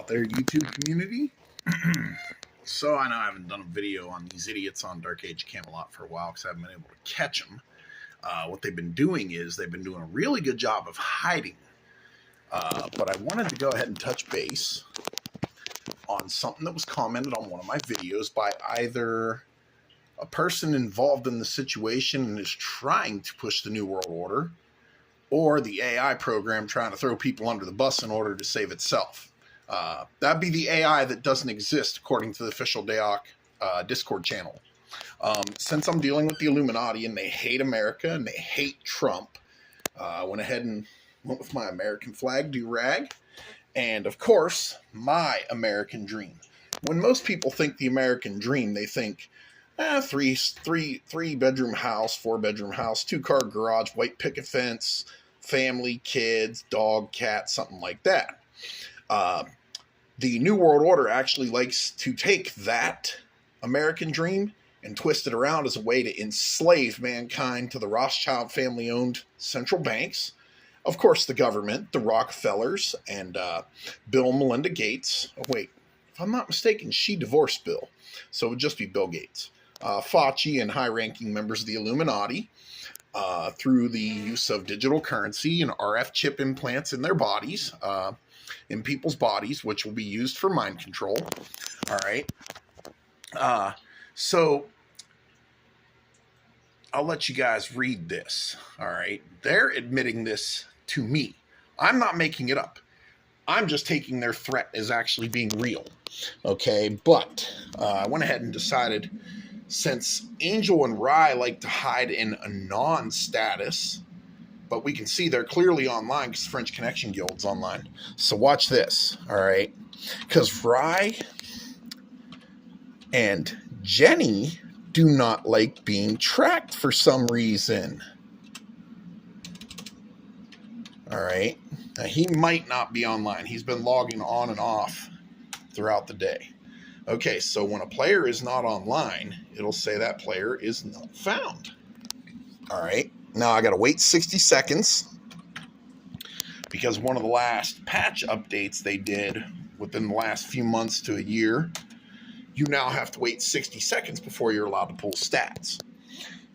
out there, YouTube community. So I know I haven't done a video on these idiots on Dark Age Camelot for a while because I haven't been able to catch them. What they've been doing is they've been doing a really good job of hiding. But I wanted to go ahead and touch base on something that was commented on one of my videos by either a person involved in the situation and is trying to push the New World Order, or the AI program trying to throw people under the bus in order to save itself. That'd be the AI that doesn't exist, according to the official DAOC Discord channel. Since I'm dealing with the Illuminati and they hate America and they hate Trump, I went ahead and went with my American flag do-rag. And, of course, my American dream. When most people think the American dream, they think, three-bedroom house, four-bedroom house, two-car garage, white picket fence, family, kids, dog, cat, something like that. The New World Order actually likes to take that American dream and twist it around as a way to enslave mankind to the Rothschild family-owned central banks. Of course, the government, the Rockefellers, and Bill and Melinda Gates. Oh, wait, if I'm not mistaken, she divorced Bill, so it would just be Bill Gates. Fauci and high-ranking members of the Illuminati through the use of digital currency and RF chip implants in their bodies, in people's bodies, which will be used for mind control. All right. So I'll let you guys read this. All right. They're admitting this to me. I'm not making it up. I'm just taking their threat as actually being real. Okay. But I went ahead and decided, since Angel and Rye like to hide in a non-status, but we can see they're clearly online because French Connection Guild's online. So watch this. All right. Because Rye and Jenny do not like being tracked for some reason. All right. Now, he might not be online. He's been logging on and off throughout the day. Okay, so when a player is not online, it'll say that player is not found. All right. Now I got to wait 60 seconds because one of the last patch updates they did within the last few months to a year, you now have to wait 60 seconds before you're allowed to pull stats.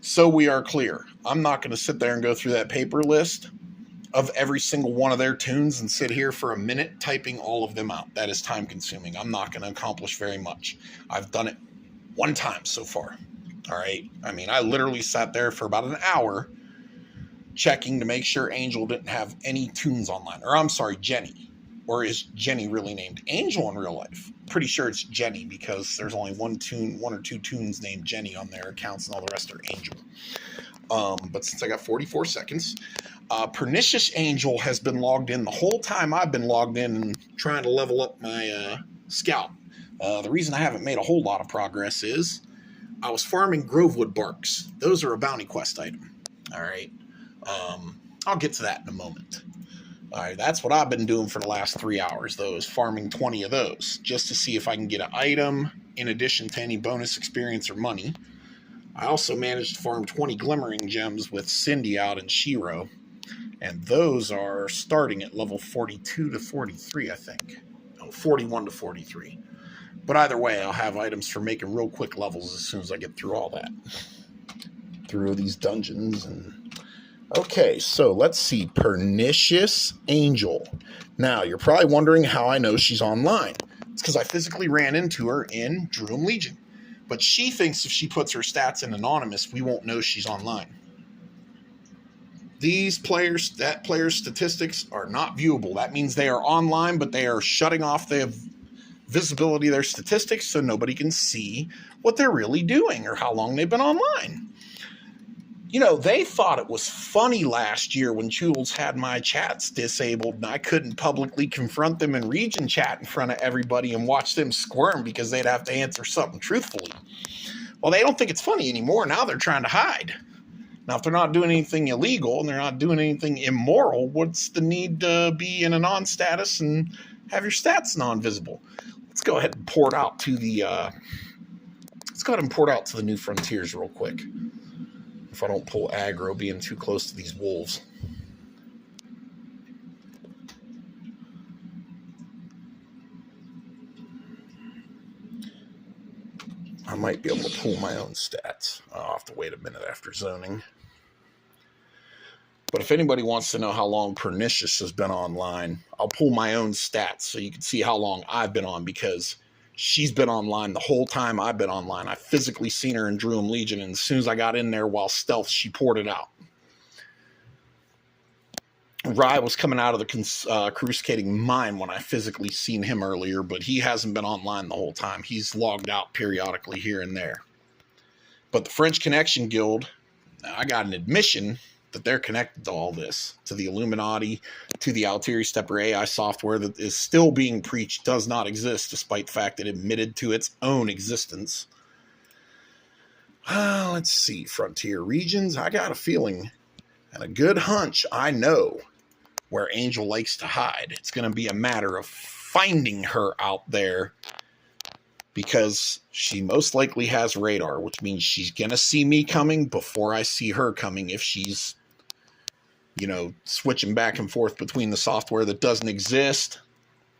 So we are clear. I'm not going to sit there and go through that paper list of every single one of their tunes and sit here for a minute typing all of them out. That is time consuming. I'm not going to accomplish very much. I've done it one time so far. All right. I mean, I literally sat there for about an hour checking to make sure Angel didn't have any tunes online. Or I'm sorry, Jenny. Or is Jenny really named Angel in real life? Pretty sure it's Jenny because there's only one or two tunes named Jenny on their accounts and all the rest are Angel. But since I got 44 seconds, Pernicious Angel has been logged in the whole time I've been logged in and trying to level up my scout. The reason I haven't made a whole lot of progress is I was farming Grovewood Barks. Those are a bounty quest item. All right. I'll get to that in a moment. All right, that's what I've been doing for the last 3 hours, though, is farming 20 of those, just to see if I can get an item in addition to any bonus experience or money. I also managed to farm 20 Glimmering Gems with Cindy out in Shiro, and those are starting at level 42 to 43, I think. Oh, 41 to 43. But either way, I'll have items for making real quick levels as soon as I get through all that. Through these dungeons and... Okay, so let's see. Pernicious Angel. Now, you're probably wondering how I know she's online. It's because I physically ran into her in Druid Legion. But she thinks if she puts her stats in Anonymous, we won't know she's online. That player's statistics are not viewable. That means they are online, but they are shutting off the visibility of their statistics so nobody can see what they're really doing or how long they've been online. You know, they thought it was funny last year when Jules had my chats disabled and I couldn't publicly confront them in region chat in front of everybody and watch them squirm because they'd have to answer something truthfully. Well, they don't think it's funny anymore. Now they're trying to hide. Now, if they're not doing anything illegal and they're not doing anything immoral, what's the need to be in a non-status and have your stats non-visible? Let's go ahead and port out to the New Frontiers real quick. If I don't pull aggro being too close to these wolves. might be able to pull my own stats. I'll have to wait a minute after zoning. But if anybody wants to know how long Pernicious has been online, I'll pull my own stats so you can see how long I've been on, because she's been online the whole time I've been online. I've physically seen her in Druum Legion, and as soon as I got in there while stealth, she poured it out. Rye was coming out of the Crucicating Mine when I physically seen him earlier, but he hasn't been online the whole time. He's logged out periodically here and there. But the French Connection Guild, I got an admission that they're connected to all this, to the Illuminati, to the Altieri Stepper AI software that is still being preached does not exist, despite the fact that it admitted to its own existence. Let's see, Frontier Regions. I got a feeling and a good hunch I know where Angel likes to hide. It's going to be a matter of finding her out there, because she most likely has radar, which means she's going to see me coming before I see her coming if she's, you know, switching back and forth between the software that doesn't exist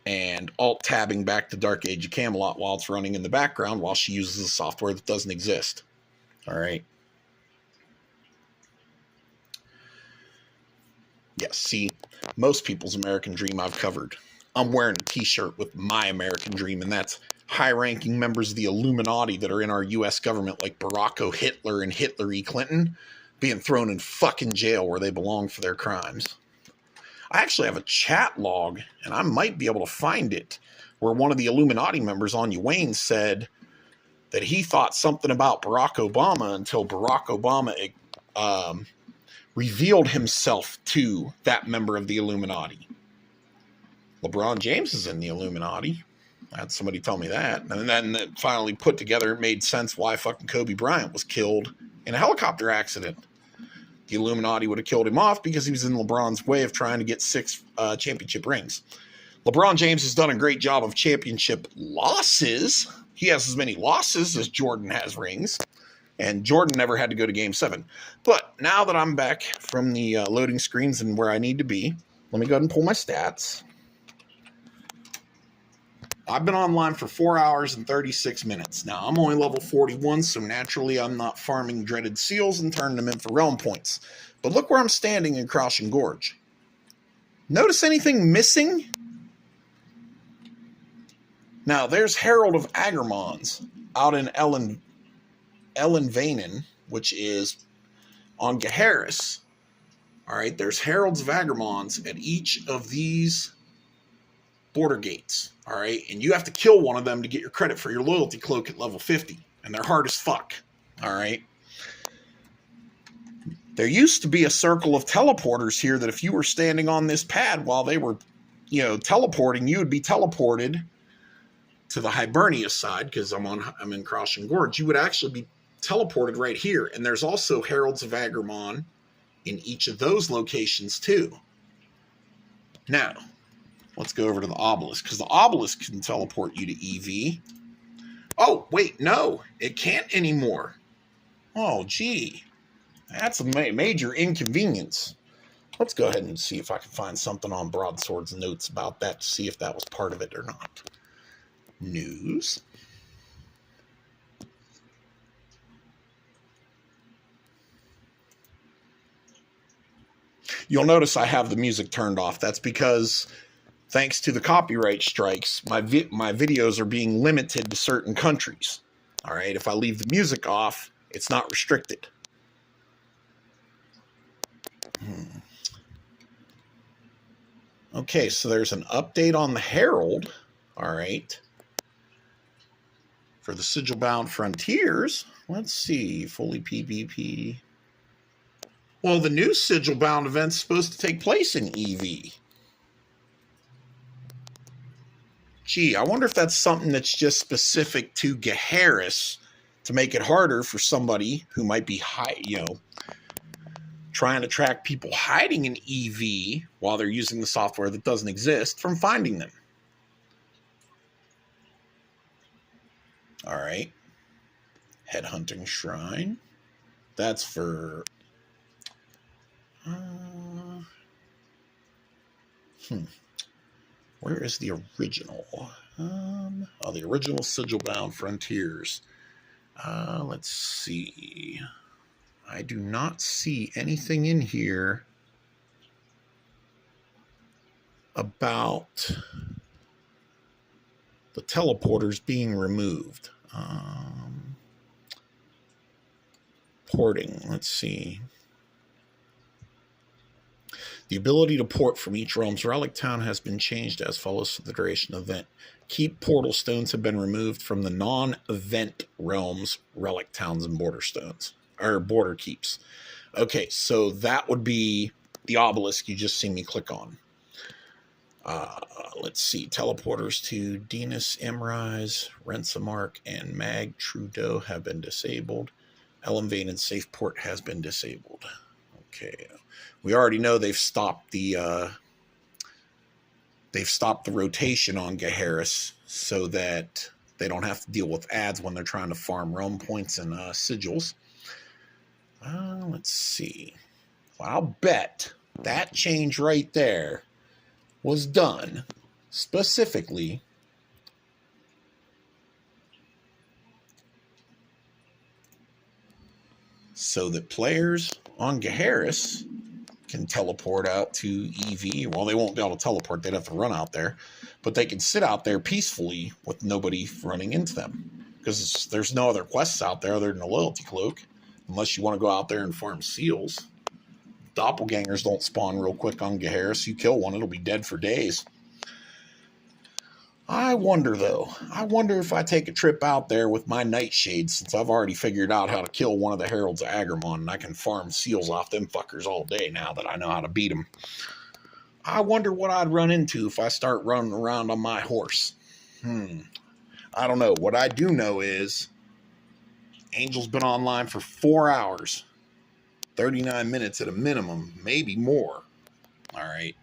and alt-tabbing back to Dark Age of Camelot while it's running in the background while she uses the software that doesn't exist. All right. Yes, see, most people's American Dream I've covered. I'm wearing a t-shirt with my American Dream, and that's high-ranking members of the Illuminati that are in our U.S. government, like Barack Hitler and Hitler E. Clinton, being thrown in fucking jail where they belong for their crimes. I actually have a chat log, and I might be able to find it, where one of the Illuminati members on Wayne said that he thought something about Barack Obama until Barack Obama revealed himself to that member of the Illuminati. LeBron James is in the Illuminati. I had somebody tell me that. And then it finally put together, it made sense why fucking Kobe Bryant was killed in a helicopter accident. The Illuminati would have killed him off because he was in LeBron's way of trying to get 6 championship rings. LeBron James has done a great job of championship losses. He has as many losses as Jordan has rings. And Jordan never had to go to Game 7. But now that I'm back from the loading screens and where I need to be, let me go ahead and pull my stats. I've been online for 4 hours and 36 minutes. Now, I'm only level 41, so naturally I'm not farming dreaded seals and turning them in for realm points. But look where I'm standing in Crouching Gorge. Notice anything missing? Now, there's Herald of Agermons out in Ellenvanen, which is on Gaheris. All right, there's Heralds of Agermons at each of these border gates. All right, and you have to kill one of them to get your credit for your loyalty cloak at level 50, and they're hard as fuck. All right. There used to be a circle of teleporters here that if you were standing on this pad while they were, you know, teleporting, you would be teleported to the Hibernia side, because I'm in Crouching Gorge. You would actually be teleported right here. And there's also Heralds of Agermon in each of those locations too. Now, let's go over to the obelisk, because the obelisk can teleport you to EV. Oh, wait, no, it can't anymore. Oh, gee, that's a major inconvenience. Let's go ahead and see if I can find something on Broadsword's notes about that to see if that was part of it or not. News. You'll notice I have the music turned off. That's because, thanks to the copyright strikes, my videos are being limited to certain countries. All right, if I leave the music off, it's not restricted. Okay, so there's an update on the Herald. All right. For the Sigil-bound Frontiers, let's see, fully PvP. Well, the new Sigil-bound event's supposed to take place in EV. Gee, I wonder if that's something that's just specific to Gaheris to make it harder for somebody who might be trying to track people hiding in EV while they're using the software that doesn't exist from finding them. All right. Headhunting Shrine. That's for... Where is the original? The original Sigil-bound Frontiers. Let's see. I do not see anything in here about the teleporters being removed. Porting, let's see. The ability to port from each realm's relic town has been changed as follows for the duration of the event. Keep portal stones have been removed from the non-event realms, relic towns, and border stones, or border keeps. Okay, so that would be the obelisk you just see me click on. Let's see. Teleporters to Dinas Emrise, Rensamark, and Mag Trudeau have been disabled. Elmvane and Safeport has been disabled. Okay. We already know they've stopped the rotation on Gaheris so that they don't have to deal with ads when they're trying to farm realm points and sigils. Let's see. Well, I'll bet that change right there was done specifically so that players on Gaheris can teleport out to EV. Well, they won't be able to teleport. They'd have to run out there. But they can sit out there peacefully with nobody running into them. Because there's no other quests out there other than a loyalty cloak. Unless you want to go out there and farm seals. Doppelgangers don't spawn real quick on Gaheris. You kill one, it'll be dead for days. I wonder, though. I wonder if I take a trip out there with my Nightshade, since I've already figured out how to kill one of the Heralds of Agramon, and I can farm seals off them fuckers all day now that I know how to beat them. I wonder what I'd run into if I start running around on my horse. I don't know. What I do know is Angel's been online for 4 hours. 39 minutes at a minimum, maybe more. All right.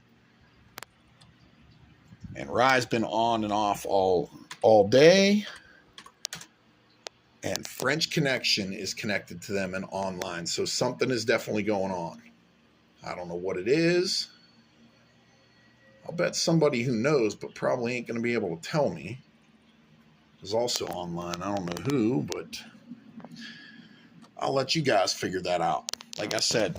And Rye's been on and off all day. And French Connection is connected to them and online. So something is definitely going on. I don't know what it is. I'll bet somebody who knows, but probably ain't going to be able to tell me, is also online. I don't know who, but I'll let you guys figure that out. Like I said,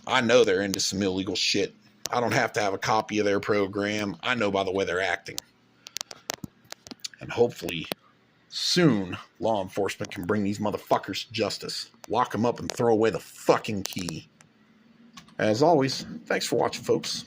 I know they're into some illegal shit. I don't have to have a copy of their program. I know by the way they're acting. And hopefully, soon, law enforcement can bring these motherfuckers to justice. Lock them up and throw away the fucking key. As always, thanks for watching, folks.